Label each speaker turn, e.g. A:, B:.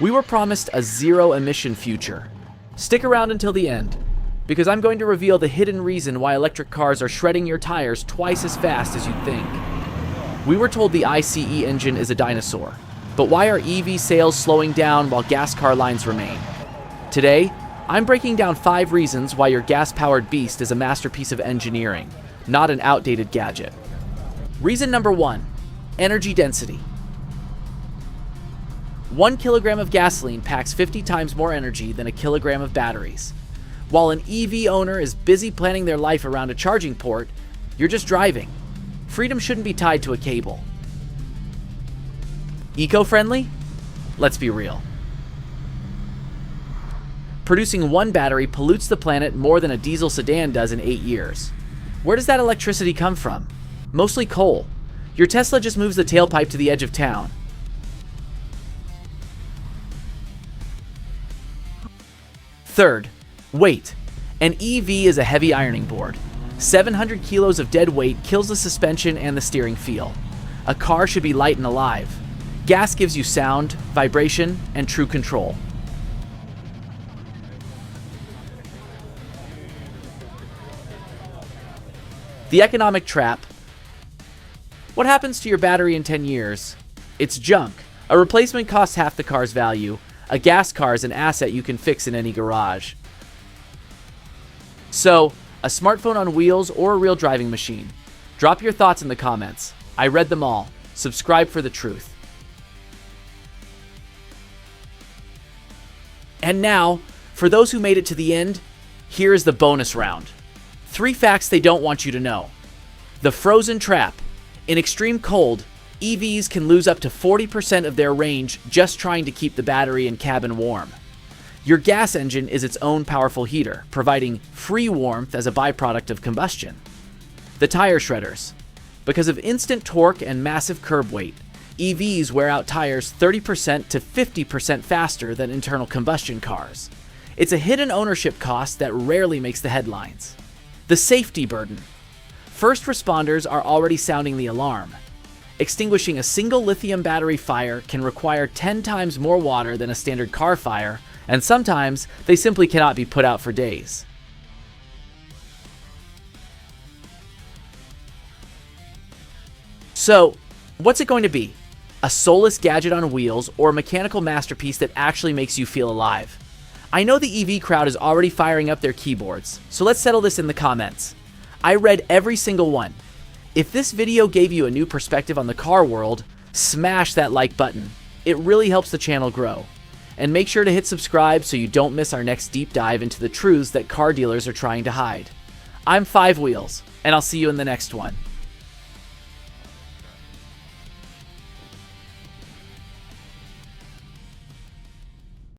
A: We were promised a zero-emission future. Stick around until the end, because I'm going to reveal the hidden reason why electric cars are shredding your tires twice as fast as you'd think. We were told the ICE engine is a dinosaur, but why are EV sales slowing down while gas car lines remain? Today, I'm breaking down 5 reasons why your gas-powered beast is a masterpiece of engineering, not an outdated gadget. Reason number 1, energy density. 1 kilogram of gasoline packs 50 times more energy than a kilogram of batteries. While an EV owner is busy planning their life around a charging port, you're just driving. Freedom shouldn't be tied to a cable. Eco-friendly? Let's be real. Producing 1 battery pollutes the planet more than a diesel sedan does in 8 years. Where does that electricity come from? Mostly coal. Your Tesla just moves the tailpipe to the edge of town. Third, weight. An EV is a heavy ironing board. 700 kilos of dead weight kills the suspension and the steering feel. A car should be light and alive. Gas gives you sound, vibration, and true control. The economic trap. What happens to your battery in 10 years? It's junk. A replacement costs half the car's value. A gas car is an asset you can fix in any garage. So, a smartphone on wheels or a real driving machine? Drop your thoughts in the comments. I read them all. Subscribe for the truth. And now, for those who made it to the end, here is the bonus round. 3 facts they don't want you to know. The frozen trap. In extreme cold, EVs can lose up to 40% of their range just trying to keep the battery and cabin warm. Your gas engine is its own powerful heater, providing free warmth as a byproduct of combustion. The tire shredders. Because of instant torque and massive curb weight, EVs wear out tires 30% to 50% faster than internal combustion cars. It's a hidden ownership cost that rarely makes the headlines. The safety burden. First responders are already sounding the alarm. Extinguishing a single lithium battery fire can require 10 times more water than a standard car fire, and sometimes they simply cannot be put out for days. So, what's it going to be? A soulless gadget on wheels or a mechanical masterpiece that actually makes you feel alive? I know the EV crowd is already firing up their keyboards, so let's settle this in the comments. I read every single one. If this video gave you a new perspective on the car world, smash that like button. It really helps the channel grow. And make sure to hit subscribe so you don't miss our next deep dive into the truths that car dealers are trying to hide. I'm 5 Wheels, and I'll see you in the next one.